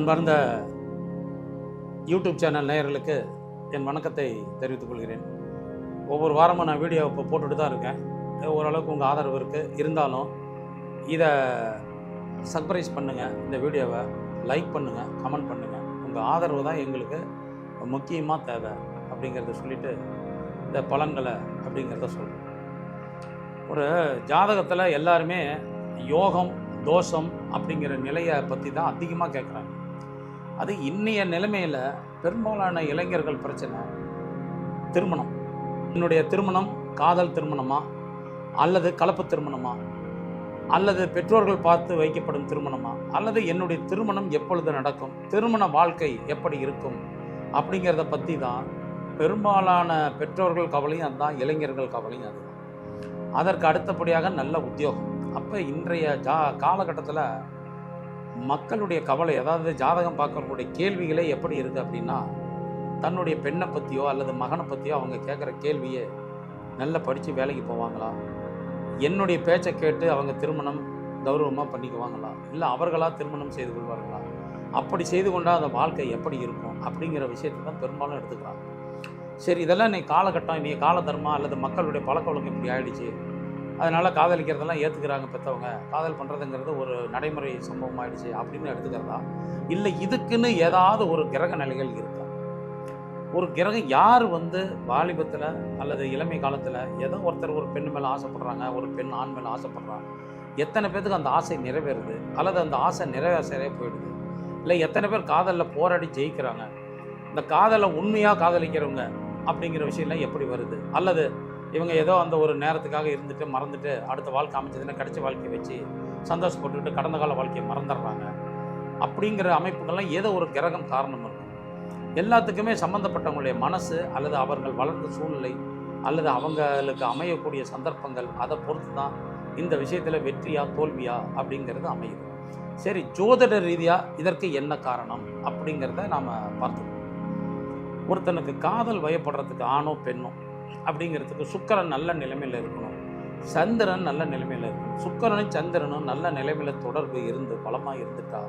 அன்பார்ந்த YouTube channel நேயர்களுக்கு என் வணக்கத்தை தெரிவித்துக் கொள்கிறேன். ஒவ்வொரு வாரமும் நான் வீடியோ இப்போ போட்டுட்டு தான் இருக்கேன். ஓரளவுக்கு உங்கள் ஆதரவு இருக்குது. இருந்தாலும் இதை சப்ஸ்கிரைப் பண்ணுங்கள், இந்த வீடியோவை லைக் பண்ணுங்கள், கமெண்ட் பண்ணுங்கள். உங்கள் ஆதரவு தான் எங்களுக்கு முக்கியமாக தேவை அப்படிங்கிறத சொல்லிவிட்டு இந்த பலன்களை அப்படிங்கிறத சொல்கிறேன். ஒரு ஜாதகத்தில் எல்லாருமே யோகம் தோஷம் அப்படிங்கிற நிலையை பற்றி தான் அதிகமாக கேட்குறாங்க. அது இன்னைய நிலைமையில் பெரும்பாலான இளைஞர்கள் பிரச்சனை திருமணம். என்னுடைய திருமணம் காதல் திருமணமா அல்லது கலப்பு திருமணமா அல்லது பெற்றோர்கள் பார்த்து வைக்கப்படும் திருமணமா அல்லது என்னுடைய திருமணம் எப்பொழுது நடக்கும், திருமண வாழ்க்கை எப்படி இருக்கும் அப்படிங்கிறத பற்றி தான் பெரும்பாலான பெற்றோர்கள் கவலையும் அதுதான், இளைஞர்கள் கவலையும் அதுதான். அதற்கு அடுத்தபடியாக நல்ல உத்தியோகம். அப்போ இன்றைய காலகட்டத்தில் மக்களுடைய கவலை, அதாவது ஜாதகம் பார்க்கறவங்களுடைய கேள்விகளே எப்படி இருக்குது அப்படின்னா, தன்னுடைய பெண்ணை பற்றியோ அல்லது மகனை பற்றியோ அவங்க கேட்குற கேள்வியே, நல்லா படித்து வேலைக்கு போவாங்களா, என்னுடைய பேச்சை கேட்டு அவங்க திருமணம் கௌரவமாக பண்ணிக்குவாங்களா, இல்லை அவர்களாக திருமணம் செய்து கொள்வார்களா, அப்படி செய்து கொண்டால் அந்த வாழ்க்கை எப்படி இருக்கும் அப்படிங்கிற விஷயத்தை தான் பெரும்பாலும் எடுத்துக்கிறாங்க. சரி, இதெல்லாம் இன்னைக்கு காலகட்டம், இன்றைக்கி கால தர்மம் அல்லது மக்களுடைய பழக்க வழக்கம் இப்படி ஆகிடுச்சு, அதனால் காதலிக்கிறதெல்லாம் ஏற்றுக்கிறாங்க பெற்றவங்க, காதல் பண்ணுறதுங்கிறது ஒரு நடைமுறை சம்பவம் ஆகிடுச்சு அப்படின்னு எடுத்துக்கிறதா, இல்லை இதுக்குன்னு ஏதாவது ஒரு கிரக நிலைகள் இருக்கா? ஒரு கிரகம் யார் வாலிபத்தில் அல்லது இளமை காலத்தில் ஏதோ ஒருத்தர் ஒரு பெண் மேலே ஆசைப்படுறாங்க, ஒரு பெண் ஆண் மேலே ஆசைப்படுறாங்க, எத்தனை பேருக்கு அந்த ஆசை நிறைவேறுது அல்லது அந்த ஆசை நிறைவேறவே போயிடுது, இல்லை எத்தனை பேர் காதலில் போராடி ஜெயிக்கிறாங்க, இந்த காதலை உண்மையாக காதலிக்கிறவங்க அப்படிங்கிற விஷயம்லாம் எப்படி வருது, அல்லது இவங்க ஏதோ அந்த ஒரு நேரத்துக்காக இருந்துட்டு மறந்துட்டு அடுத்த வாழ்க்கை அமைச்சதுன்னா கிடைச்ச வாழ்க்கையை வச்சு சந்தோஷப்பட்டுக்கிட்டு கடந்த கால வாழ்க்கையை மறந்துடுறாங்க அப்படிங்கிற அமைப்புகள்லாம் ஏதோ ஒரு கிரகம் காரணம் இருக்கும். எல்லாத்துக்குமே சம்மந்தப்பட்டவங்களுடைய மனசு அல்லது அவர்கள் வளர்ந்த சூழ்நிலை அல்லது அவங்களுக்கு அமையக்கூடிய சந்தர்ப்பங்கள், அதை பொறுத்து தான் இந்த விஷயத்தில் வெற்றியா தோல்வியா அப்படிங்கிறது அமையுது. சரி, ஜோதிட ரீதியாக இதற்கு என்ன காரணம் அப்படிங்கிறத நாம் பார்த்துக்கணும். ஒருத்தனுக்கு காதல் வயப்படுறதுக்கு ஆணோ பெண்ணோ அப்படிங்கிறதுக்கு சுக்கிரன் நல்ல நிலைமையில் இருக்கணும், சந்திரன் நல்ல நிலைமையில் இருக்கணும். சுக்கிரனும் சந்திரனும் நல்ல நிலைமையில் தொடர்பு இருந்து பலமாக இருந்துட்டா,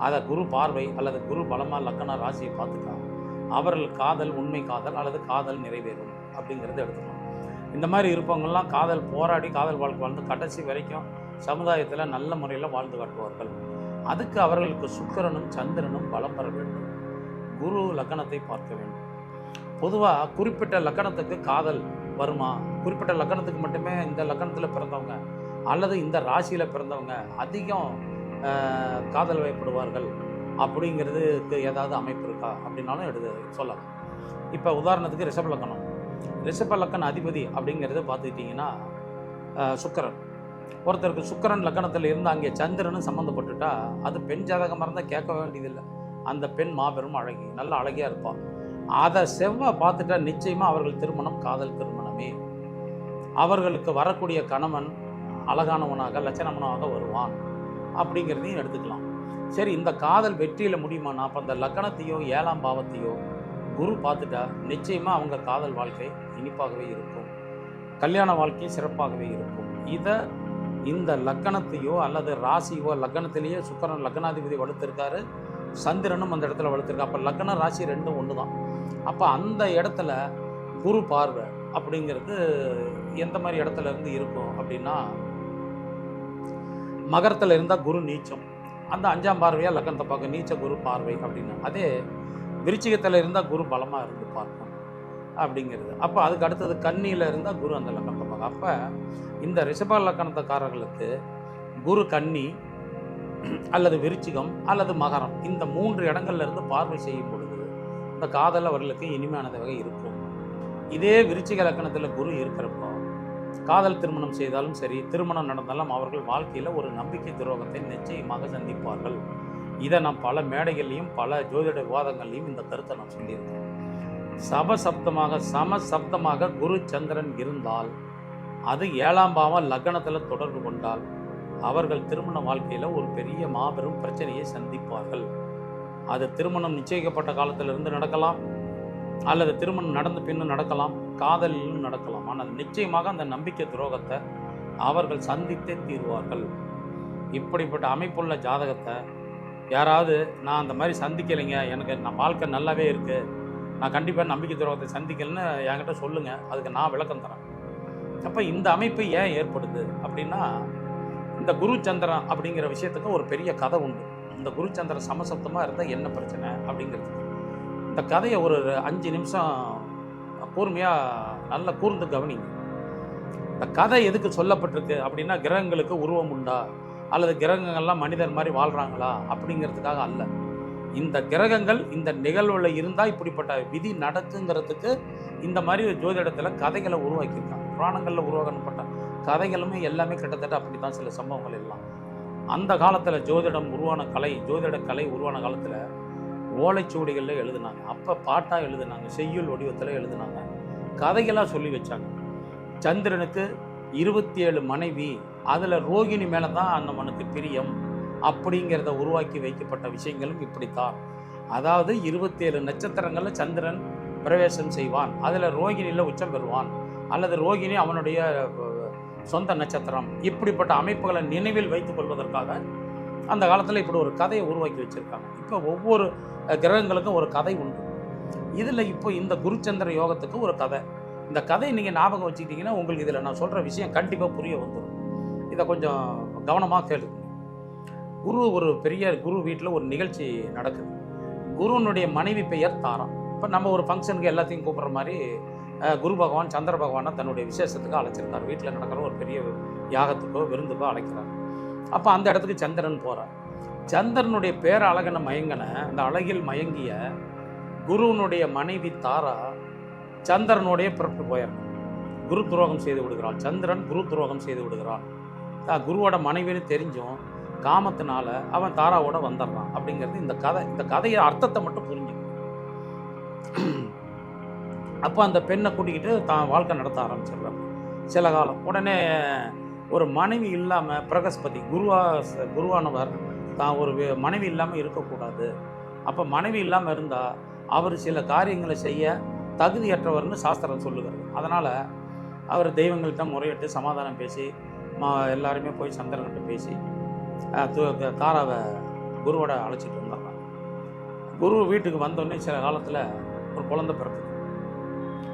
அதை குரு பார்வை அல்லது குரு பலமாக லக்ன ராசியை பார்த்துட்டா அவர்கள் காதல் உண்மை காதல் அல்லது காதல் நிறைவேறும் அப்படிங்கிறத எடுத்துக்கலாம். இந்த மாதிரி இருப்பவங்கள்லாம் காதல் போராடி காதல் வாழ்க்கை வாழ்ந்து கடைசி வரைக்கும் சமுதாயத்தில் நல்ல முறையில் வாழ்ந்து காட்டுவார்கள். அதுக்கு அவர்களுக்கு சுக்கிரனும் சந்திரனும் பலம் பெற வேண்டும், குரு லக்னத்தை பார்க்க வேண்டும். பொதுவாக குறிப்பிட்ட லக்கணத்துக்கு காதல் வருமா, குறிப்பிட்ட லக்கணத்துக்கு மட்டுமே இந்த லக்கணத்தில் பிறந்தவங்க அல்லது இந்த ராசியில் பிறந்தவங்க அதிகம் காதல் வயப்படுவார்கள் அப்படிங்கிறதுக்கு ஏதாவது அமைப்பு இருக்கா அப்படின்னாலும் சொல்லலாம். இப்போ உதாரணத்துக்கு ரிஷப லக்கணம், ரிஷப லக்கண அதிபதி அப்படிங்கிறது பார்த்துக்கிட்டிங்கன்னா சுக்கிரன். ஒருத்தருக்கு சுக்கிரன் லக்கணத்தில் இருந்து அங்கே சந்திரனும் சம்மந்தப்பட்டுட்டா அது பெண் ஜாதகமாக இருந்தால் கேட்க வேண்டியதில்லை, அந்த பெண் மாபெரும் அழகி நல்ல அழகியாக இருப்பாள். அதை செவ்வாய் பார்த்துட்டா நிச்சயமாக அவர்கள் திருமணம் காதல் திருமணமே. அவர்களுக்கு வரக்கூடிய கணவன் அழகானவனாக லட்சணவனாக வருவான் அப்படிங்கிறதையும் எடுத்துக்கலாம். சரி, இந்த காதல் வெற்றியில் முடியுமானா அப்போ அந்த லக்கணத்தையோ 7ஆம் பாவத்தையோ குரு பார்த்துட்டா நிச்சயமாக அவங்க காதல் வாழ்க்கை இனிப்பாகவே இருக்கும், கல்யாண வாழ்க்கை சிறப்பாகவே இருக்கும். இதை இந்த லக்கணத்தையோ அல்லது ராசியோ, லக்கணத்திலேயே சுக்கிரன் லக்னாதிபதி வலுத்திருக்காரு, சந்திரனும் அந்த இடத்துல வலுத்திருக்கா, அப்போ லக்ன ராசி ரெண்டும் ஒன்று தான். அப்போ அந்த இடத்துல குரு பார்வை அப்படிங்கிறது எந்த மாதிரி இடத்துல இருந்து இருக்கும் அப்படின்னா, மகரத்தில் இருந்தால் குரு நீச்சம், அந்த 5ஆம் பார்வையாக லக்கணத்தை பார்க்க நீச்ச குரு பார்வை அப்படின்னு. அதே விருச்சிகத்தில் இருந்தால் குரு பலமாக இருந்து பார்க்கும் அப்படிங்கிறது. அப்போ அதுக்கு அடுத்தது கன்னியில் இருந்தால் குரு அந்த லக்கணத்தை பார்க்க. அப்போ இந்த ரிஷப லக்கணத்துக்காரர்களுக்கு குரு கன்னி அல்லது விருச்சிகம் அல்லது மகரம், இந்த 3 இடங்கள்ல இருந்து பார்வை செய்யும் பொழுது இந்த காதல் அவர்களுக்கு இனிமையானதாக இருக்கும். இதே விருச்சிக லக்கணத்தில் குரு இருக்கிறப்போ காதல் திருமணம் செய்தாலும் சரி, திருமணம் நடந்தாலும் அவர்கள் வாழ்க்கையில் ஒரு நம்பிக்கை துரோகத்தை நிச்சயமாக சந்திப்பார்கள். இதை நான் பல மேடைகள்லையும் பல ஜோதிட விவாதங்கள்லையும் இந்த கருத்தை நான் சொல்லியிருக்கேன். சமசப்தமாக குரு சந்திரன் இருந்தால், அது 7ஆம் பாவம் லக்னத்தில் தொடர்பு கொண்டால் அவர்கள் திருமண வாழ்க்கையில் ஒரு பெரிய மாபெரும் பிரச்சனையை சந்திப்பார்கள். அது திருமணம் நிச்சயிக்கப்பட்ட காலத்திலிருந்து நடக்கலாம் அல்லது திருமணம் நடந்த பின்னும் நடக்கலாம், காதலிலும் நடக்கலாம். ஆனால் நிச்சயமாக அந்த நம்பிக்கை துரோகத்தை அவர்கள் சந்தித்தே தீர்வார்கள். இப்படிப்பட்ட அமைப்புள்ள ஜாதகத்தை யாராவது நான் அந்த மாதிரி சந்திக்கலைங்க, எனக்கு நான் வாழ்க்கை நல்லாவே இருக்குது, நான் கண்டிப்பாக நம்பிக்கை துரோகத்தை சந்திக்கலைன்னு என்கிட்ட சொல்லுங்கள், அதுக்கு நான் விளக்கம் தரேன். அப்போ இந்த அமைப்பு ஏன் ஏற்படுது அப்படின்னா, இந்த குரு சந்திரன் அப்படிங்கிற விஷயத்துக்கு ஒரு பெரிய கதை உண்டு. இந்த குரு சந்திரன் சமசப்தமாக இருந்தால் என்ன பிரச்சனை அப்படிங்கிறதுக்கு இந்த கதையை ஒரு 5 நிமிஷம் கூர்மையாக நல்லா கூர்ந்து கவனிங்க. இந்த கதை எதுக்கு சொல்லப்பட்டிருக்கு அப்படின்னா, கிரகங்களுக்கு உருவம் உண்டா அல்லது கிரகங்கள்லாம் மனிதர் மாதிரி வாழ்கிறாங்களா அப்படிங்கிறதுக்காக அல்ல. இந்த கிரகங்கள் இந்த நிகழ்வில் இருந்தால் இப்படிப்பட்ட விதி நடக்குங்கிறதுக்கு இந்த மாதிரி ஜோதிடத்தில் கதைகளை உருவாக்கியிருக்காங்க. புராணங்களில் உருவாக்கப்பட்ட கதைகளுமே எல்லாமே கிட்டத்தட்ட அப்படி தான் சில சம்பவங்கள் எல்லாம். அந்த காலத்தில் ஜோதிடம் உருவான கலை, ஜோதிட கலை உருவான காலத்தில் ஓலைச்சுவடிகளில் எழுதுனாங்க, அப்போ பாட்டாக எழுதுனாங்க, செய்யுள் வடிவத்தில் எழுதுனாங்க, கதைகளாக சொல்லி வச்சாங்க. சந்திரனுக்கு 27 மனைவி, அதில் ரோகிணி மேலே தான் அந்தமனுக்கு பிரியம் அப்படிங்கிறத உருவாக்கி வைக்கப்பட்ட விஷயங்களும் இப்படித்தான். அதாவது 27 நட்சத்திரங்களில் சந்திரன் பிரவேசம் செய்வான், அதில் ரோகிணியில் உச்சம் பெறுவான், அல்லது ரோகிணி அவனுடைய சொந்த நட்சத்திரம். இப்படிப்பட்ட அமைப்புகளை நினைவில் வைத்துக் கொள்வதற்காக அந்த காலத்தில் இப்படி ஒரு கதையை உருவாக்கி வச்சுருக்காங்க. இப்போ ஒவ்வொரு கிரகங்களுக்கும் ஒரு கதை உண்டு. இதில் இப்போ இந்த குருச்சந்திர யோகத்துக்கு ஒரு கதை. இந்த கதையை நீங்கள் ஞாபகம் வச்சுக்கிட்டிங்கன்னா உங்களுக்கு இதில் நான் சொல்கிற விஷயம் கண்டிப்பாக புரிய வந்துடும். இதை கொஞ்சம் கவனமாக கேளுங்க. ஒரு பெரிய குரு வீட்டில் ஒரு நிகழ்ச்சி நடக்குது. குருனுடைய மனைவி பெயர் தாரா. இப்போ நம்ம ஒரு ஃபங்க்ஷனுக்கு எல்லாத்தையும் கூப்பிட்ற மாதிரி குரு பகவான் சந்திர பகவானை தன்னுடைய விசேஷத்துக்கு அழைச்சிருக்கார். வீட்டில் நடக்கிற ஒரு பெரிய யாகத்துக்கோ விருந்துக்கோ அழைக்கிறார். அப்போ அந்த இடத்துக்கு சந்திரன் போகிறார். சந்திரனுடைய பேர அழகனை மயங்கின அந்த அழகில் மயங்கிய குருனுடைய மனைவி தாரா சந்திரனுடைய பிறப்பு போயிடுறான். குரு துரோகம் செய்து விடுகிறாள். சந்திரன் குரு துரோகம் செய்து விடுகிறான். குருவோட மனைவின்னு தெரிஞ்சும் காமத்தினால அவன் தாராவோட வந்துடுறான் அப்படிங்கிறது இந்த கதை. இந்த கதையை அர்த்தத்தை மட்டும் புரிஞ்சுக்கணும். அப்போ அந்த பெண்ணை கூட்டிக்கிட்டு தான் வாழ்க்கை நடத்த ஆரம்பிச்சிடுறான். சில காலம் உடனே ஒரு மனைவி இல்லாமல் பிரகஸ்பதி குருவானவர் தான் ஒரு மனைவி இல்லாமல் இருக்கக்கூடாது. அப்போ மனைவி இல்லாமல் இருந்தால் அவர் சில காரியங்களை செய்ய தகுதியற்றவர்னு சாஸ்திரம் சொல்லுகிறது. அதனால் அவர் தெய்வங்கள்கிட்ட முறையிட்டு சமாதானம் பேசி எல்லாருமே போய் சந்திரன்கிட்ட பேசி தாராவை குருவோட அழைச்சிட்டு வந்துடுறாங்க. குரு வீட்டுக்கு வந்தோடனே சில காலத்தில் ஒரு குழந்தை பிறக்குது.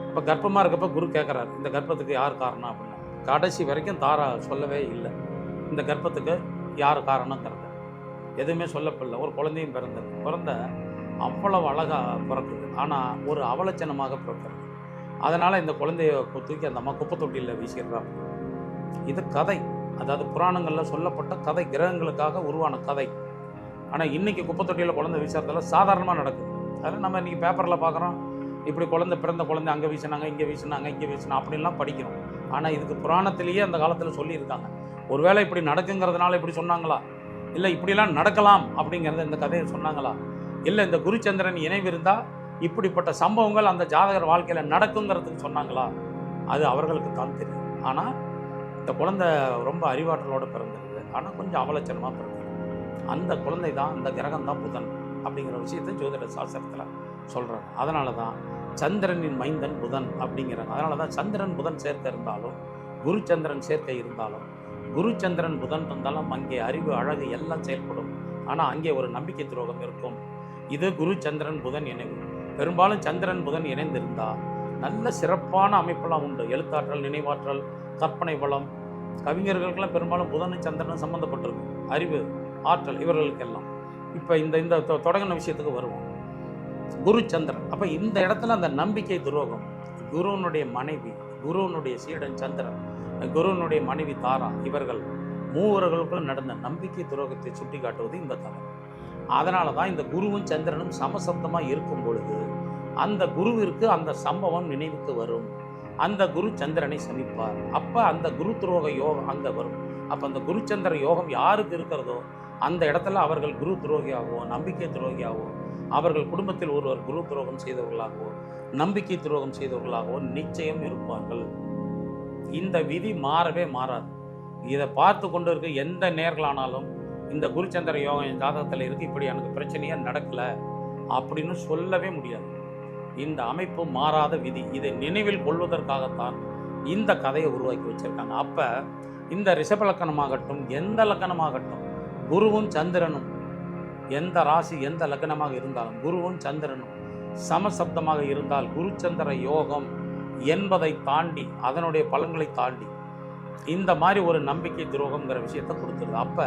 இப்போ கர்ப்பமாக இருக்கப்போ குரு கேட்குறாரு, இந்த கர்ப்பத்துக்கு யார் காரணம் அப்படின்னா. கடைசி வரைக்கும் தாரா சொல்லவே இல்லை இந்த கர்ப்பத்துக்கு யார் காரணங்கிறது. எதுவுமே சொல்லப்படல. ஒரு குழந்தையும் பிறந்த அவ்வளவு அழகாக பிறக்குது. ஆனால் ஒரு அவலட்சணமாக பிறக்கிறது. அதனால் இந்த குழந்தைய தூக்கி அந்த அம்மா குப்பை தொட்டியில் வீசிடுறாங்க. இது கதை, அதாவது புராணங்களில் சொல்லப்பட்ட கதை, கிரகங்களுக்காக உருவான கதை. ஆனால் இன்றைக்கி குப்பை தொட்டியில் குழந்தை வீசுறதெல்லாம் சாதாரணமாக நடக்குது. அதில் நம்ம இன்றைக்கி பேப்பரில் பார்க்குறோம், இப்படி பிறந்த குழந்தை அங்கே வீசினாங்க, இங்கே வீசினாங்க அப்படின்லாம் படிக்கிறோம். ஆனால் இதுக்கு புராணத்திலேயே அந்த காலத்தில் சொல்லியிருக்காங்க. ஒருவேளை இப்படி நடக்குங்கிறதுனால இப்படி சொன்னாங்களா, இல்லை இப்படிலாம் நடக்கலாம் அப்படிங்கிறத இந்த கதையை சொன்னாங்களா, இல்லை இந்த குருச்சந்திரன் இணைவு இருந்தால் இப்படிப்பட்ட சம்பவங்கள் அந்த ஜாதகர் வாழ்க்கையில் நடக்குங்கிறதுக்கு சொன்னாங்களா, அது அவர்களுக்கு தான் தெரியும். ஆனால் இந்த குழந்தை ரொம்ப அறிவாற்றலோடு பிறந்திருக்கு. ஆனால் கொஞ்சம் அவலட்சணமாக பிறந்தது. அந்த குழந்தை தான், அந்த கிரகம் தான் புதன் அப்படிங்கிற விஷயத்தை ஜோதிட சாஸ்திரத்தில் சொல்கிறாங்க. அதனால தான் சந்திரனின் மைந்தன் புதன் அப்படிங்கிறாங்க. அதனால தான் சந்திரன் புதன் சேர்க்கை இருந்தாலும், குரு சந்திரன் சேர்க்கை இருந்தாலும், குரு சந்திரன் புதன் இருந்தாலும் அங்கே அறிவு அழகு எல்லாம் செயல்படும். ஆனால் அங்கே ஒரு நம்பிக்கை துரோகம் இருக்கும். இது குரு சந்திரன் புதன் இணைவு. பெரும்பாலும் சந்திரன் புதன் இணைந்திருந்தால் நல்ல சிறப்பான அமைப்பெல்லாம் உண்டு. எழுத்தாற்றல், நினைவாற்றல், கற்பனை வளம். கவிஞர்களுக்கெல்லாம் பெரும்பாலும் புதனும் சந்திரனும் சம்மந்தப்பட்டிருக்கு. அறிவு, ஆற்றல் இவர்களுக்கெல்லாம். இப்போ இந்த தொடங்கின விஷயத்துக்கு வருவோம். குரு சந்திரன். அப்போ இந்த இடத்துல அந்த நம்பிக்கை துரோகம், குருவனுடைய மனைவி, குருவனுடைய சீடன் சந்திரன், குருவனுடைய மனைவி தாரா, இவர்கள் மூவர்களுக்குள்ள நடந்த நம்பிக்கை துரோகத்தை சுட்டி காட்டுவது இந்த தலம். அதனால தான் இந்த குருவும் சந்திரனும் சமசப்தமாக இருக்கும் பொழுது அந்த குருவிற்கு அந்த சம்பவம் நினைவுக்கு வரும். அந்த குரு சந்திரனை சமிப்பார். அப்போ அந்த குரு துரோக யோகம் அங்கே வரும். அப்போ அந்த குரு சந்திர யோகம் யாருக்கு இருக்கிறதோ அந்த இடத்துல அவர்கள் குரு துரோகியாகவோ நம்பிக்கை துரோகியாகவோ, அவர்கள் குடும்பத்தில் ஒருவர் குரு துரோகம் செய்தவர்களாகவோ நம்பிக்கை துரோகம் செய்தவர்களாகவோ நிச்சயம் இருப்பார்கள். இந்த விதி மாறவே மாறாது. இதை பார்த்து கொண்டு இருக்க எந்த நேர்களானாலும் இந்த குருச்சந்திர யோகம் என் ஜாதகத்தில் இருக்குது, இப்படி எனக்கு பிரச்சனையே நடக்கலை அப்படின்னு சொல்லவே முடியாது. இந்த அமைப்பு மாறாத விதி. இதை நினைவில் கொள்வதற்காகத்தான் இந்த கதையை உருவாக்கி வச்சுருக்காங்க. அப்போ இந்த ரிஷப லக்கணமாகட்டும், எந்த லக்கணமாகட்டும், குருவும் சந்திரனும் எந்த ராசி எந்த லக்னமாக இருந்தாலும் குருவும் சந்திரனும் சமசப்தமாக இருந்தால் குரு சந்திர யோகம் என்பதை தாண்டி அதனுடைய பலன்களை தாண்டி இந்த மாதிரி ஒரு நம்பிக்கை துரோகம்ங்கிற விஷயத்தை கொடுத்துருது. அப்போ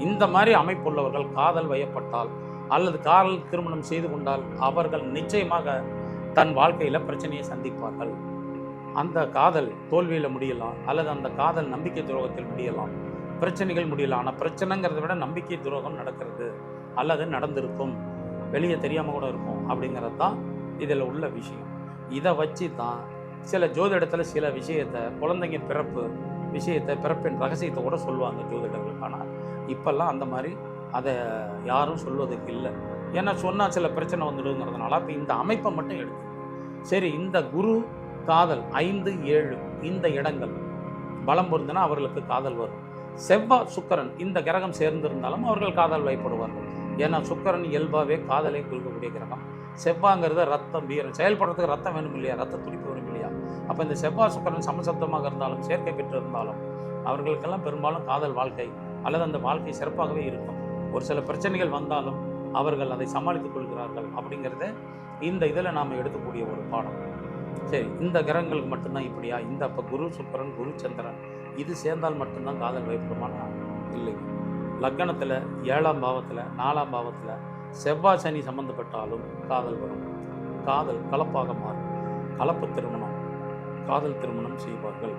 இந்த மாதிரி அமைப்புள்ளவர்கள் காதல் வயப்பட்டால் அல்லது காதல் திருமணம் செய்து கொண்டால் அவர்கள் நிச்சயமாக தன் வாழ்க்கையில் பிரச்சனையை சந்திப்பார்கள். அந்த காதல் தோல்வியில் முடியலாம் அல்லது அந்த காதல் நம்பிக்கை துரோகத்தில் முடியலாம், பிரச்சனைகள் முடியலாம். ஆனால் பிரச்சனைங்கிறத விட நம்பிக்கை துரோகம் நடக்கிறது அல்லது நடந்திருக்கும், வெளியே தெரியாமல் கூட இருக்கும் அப்படிங்கிறது தான் இதில் உள்ள விஷயம். இதை வச்சு தான் சில ஜோதிடத்தில் சில விஷயத்தை குழந்தைங்க பிறப்பு விஷயத்தை பிறப்பின் ரகசியத்தை கூட சொல்லுவாங்க ஜோதிடர்கள். ஆனால் இப்போல்லாம் அந்த மாதிரி அதை யாரும் சொல்வதற்கு இல்லை. ஏன்னா சொன்னால் சில பிரச்சனை வந்துடுங்கிறதுனால அப்போ இந்த அமைப்பை மட்டும் எடுத்து சரி, இந்த குரு காதல் 5, 7 இந்த இடங்கள் பலம் பொருந்தினா அவர்களுக்கு காதல் வரும். செவ்வாய் சுக்கிரன் இந்த கிரகம் சேர்ந்திருந்தாலும் அவர்கள் காதல் வயப்படுவார்கள். ஏன்னா சுக்கிரன் இயல்பாகவே காதலை குறிக்கக்கூடிய கிரகம். செவ்வாங்கிறது ரத்தம் வீரம் செயல்படுறதுக்கு ரத்தம் வேணும் இல்லையா, ரத்த துடிப்பு வேணும் இல்லையா. அப்போ இந்த செவ்வாய் சுக்கிரன் சமசப்தமாக இருந்தாலும் சேர்க்கை பெற்று இருந்தாலும் அவர்களுக்கெல்லாம் பெரும்பாலும் காதல் வாழ்க்கை அல்லது அந்த வாழ்க்கை சிறப்பாகவே இருக்கும். ஒரு சில பிரச்சனைகள் வந்தாலும் அவர்கள் அதை சமாளித்துக் கொள்கிறார்கள் அப்படிங்கிறத இந்த இதில் நாம் எடுக்கக்கூடிய ஒரு பாடம். சரி, இந்த கிரகங்களுக்கு மட்டும்தான் இப்படியா? இந்த அப்போ குரு சுக்கிரன் குரு சந்திரன் இது சேர்ந்தால் மட்டும்தான் காதல் வயப்படுமானா இல்லை. லக்னத்தில் 7ஆம் பாவத்தில் 4ஆம் பாவத்தில் செவ்வாய் சனி சம்பந்தப்பட்டாலும் காதல் வரும். காதல் கலப்பாக மாறும். கலப்பு திருமணம் காதல் திருமணம் செய்வார்கள்.